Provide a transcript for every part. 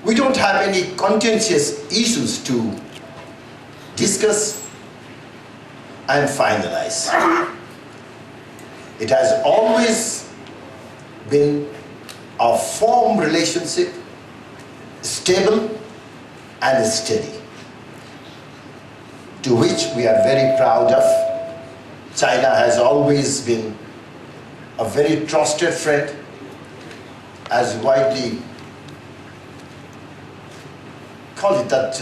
We don't have any contentious issues to discuss and finalize. It has always been a firm relationship, stable and steady, to which we are very proud of. China has always been a very trusted friend, as widely call it that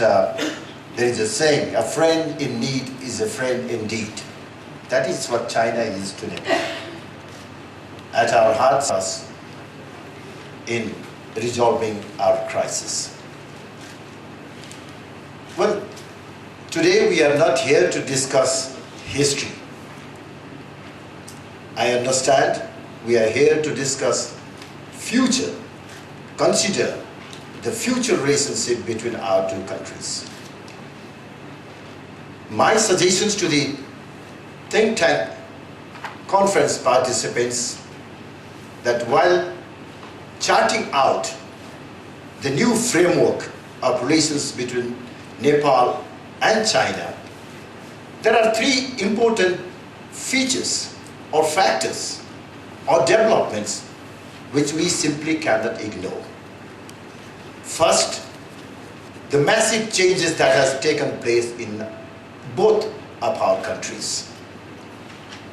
there is a saying, a friend in need is a friend indeed. That is what China is today. At our hearts in resolving our crisis. Well, today we are not here to discuss history. I understand we are here to discuss future, consider the future relationship between our two countries. My suggestions to the think tank conference participants that while charting out the new framework of relations between Nepal and China, there are three important features or factors or developments which we simply cannot ignore. First, the massive changes that has taken place in both of our countries.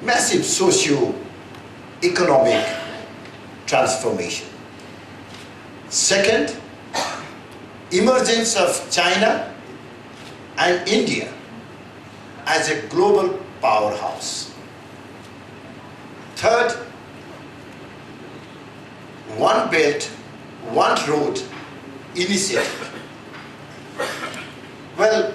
Massive socio-economic transformation. Second, emergence of China and India as a global powerhouse. Third, One Belt, One Road initiative. Well,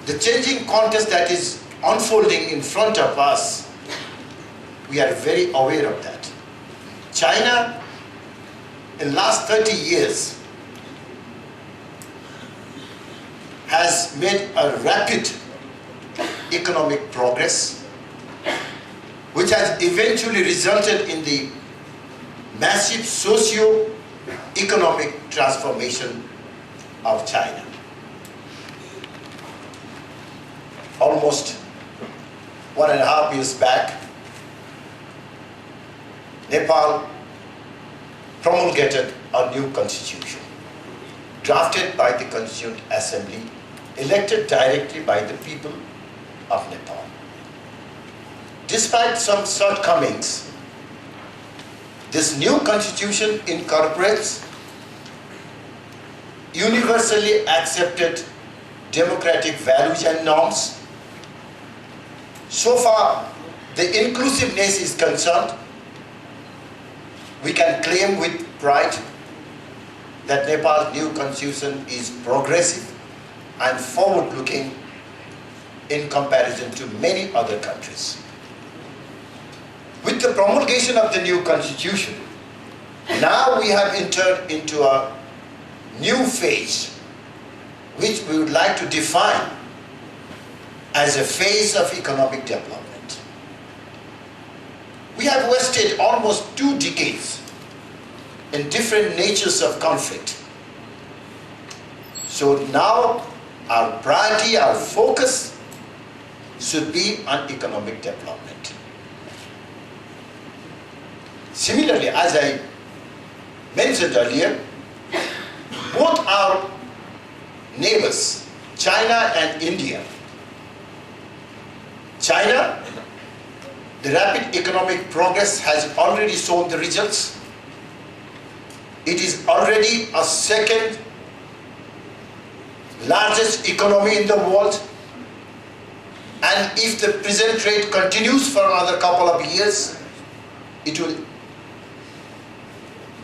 the changing context that is unfolding in front of us, we are very aware of that. China, in the last 30 years, has made a rapid economic progress, which has eventually resulted in the massive socio-economic transformation of China. Almost 1.5 years back, Nepal promulgated a new constitution, drafted by the Constituent Assembly, elected directly by the people of Nepal. Despite some shortcomings, this new constitution incorporates universally accepted democratic values and norms. So far, the inclusiveness is concerned, we can claim with pride that Nepal's new constitution is progressive and forward-looking in comparison to many other countries. With the promulgation of the new constitution, now we have entered into a new phase, which we would like to define as a phase of economic development. We have wasted almost 2 decades in different natures of conflict. So now our priority, our focus should be on economic development. Similarly, as I mentioned earlier, both our neighbors, China and India. China, the rapid economic progress has already shown the results. It is already a second largest economy in the world, and if the present rate continues for another couple of years, it will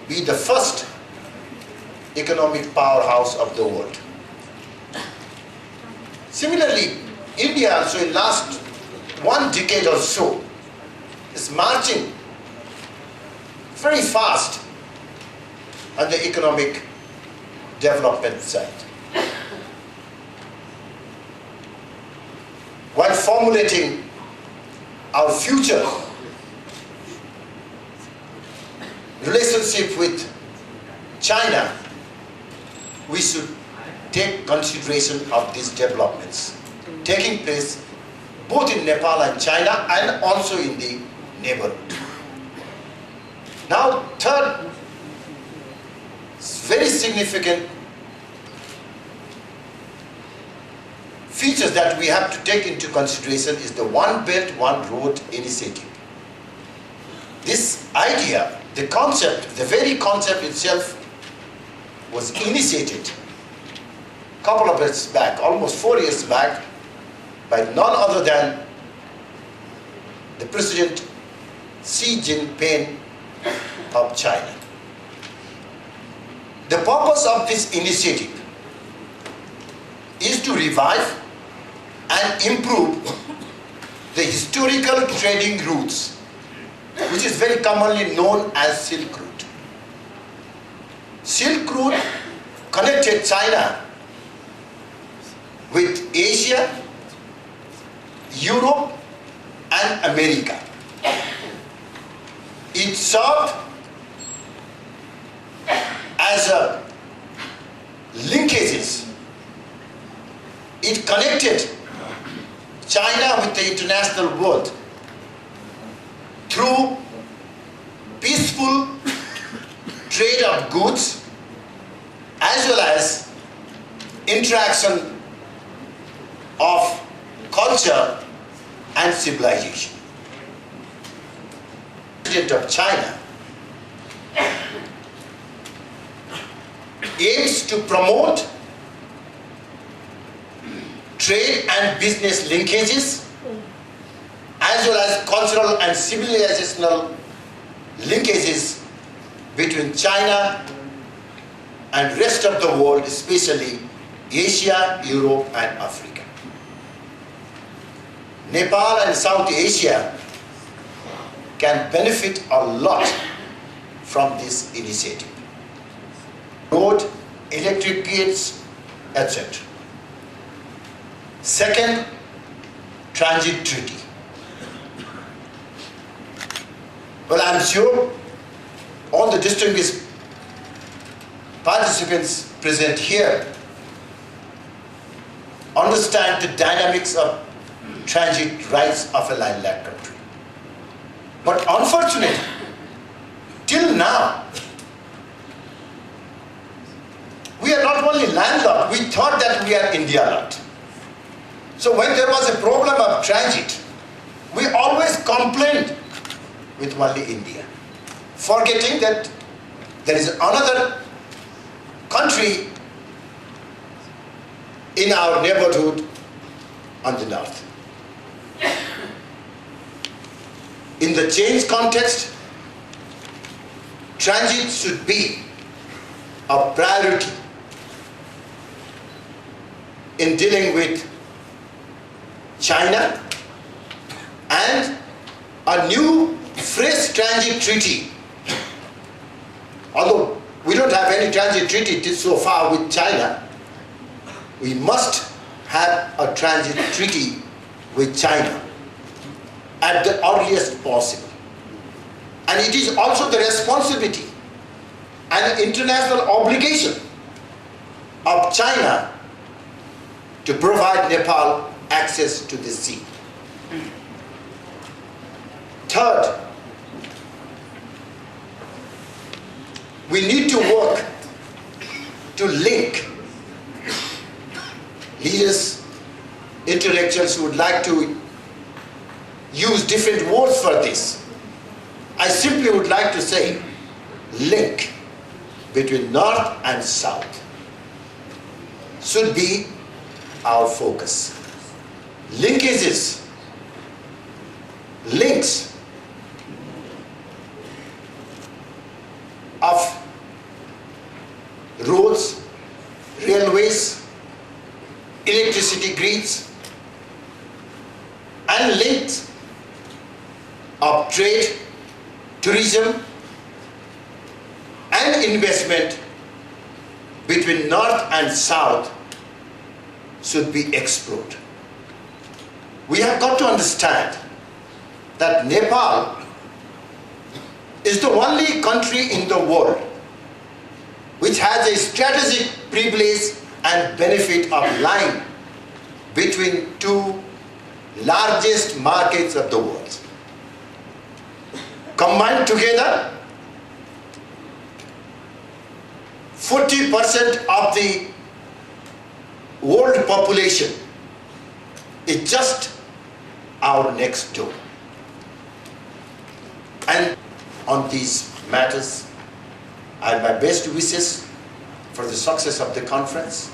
be the first economic powerhouse of the world. Similarly, India also in last 1 decade or so is marching very fast on the economic development side. While formulating our future, relationship with China, we should take consideration of these developments taking place both in Nepal and China and also in the neighborhood. Now, third, very significant features that we have to take into consideration is the One Belt, One Road initiative. This idea, the concept, the very concept itself was initiated a couple of years back, almost 4 years back, by none other than the President Xi Jinping of China. The purpose of this initiative is to revive and improve the historical trading routes, which is very commonly known as Silk Route. Silk Route connected China with Asia, Europe and America. It served as a linkages. It connected China with the international world through peaceful trade of goods as well as interaction of culture and civilization. The President of China aims to promote trade and business linkages as well as cultural and civilizational linkages between China and rest of the world, especially Asia, Europe and Africa. Nepal and South Asia can benefit a lot from this initiative. Road, electric gates, etc. Second, transit treaty. Well, I'm sure all the distinguished participants present here understand the dynamics of transit rights of a landlocked country. But unfortunately, till now, we are not only landlocked, we thought that we are India-locked. So when there was a problem of transit, we always complained with only India, forgetting that there is another country in our neighborhood on the north. In the change context, transit should be a priority in dealing with China, and a new fresh transit treaty. Although we don't have any transit treaty so far with China, we must have a transit treaty with China at the earliest possible. And it is also the responsibility and international obligation of China to provide Nepal access to the sea. Third, we need to work to link leaders, intellectuals who would like to use different words for this. I simply would like to say link between North and South should be our focus. Linkages, links of roads, railways, electricity grids, and links of trade, tourism, and investment between North and South should be explored. We have got to understand that Nepal is the only country in the world which has a strategic privilege and benefit of lying between two largest markets of the world. Combined together, 40% of the world population is just our next door. And on these matters, I have my best wishes for the success of the conference.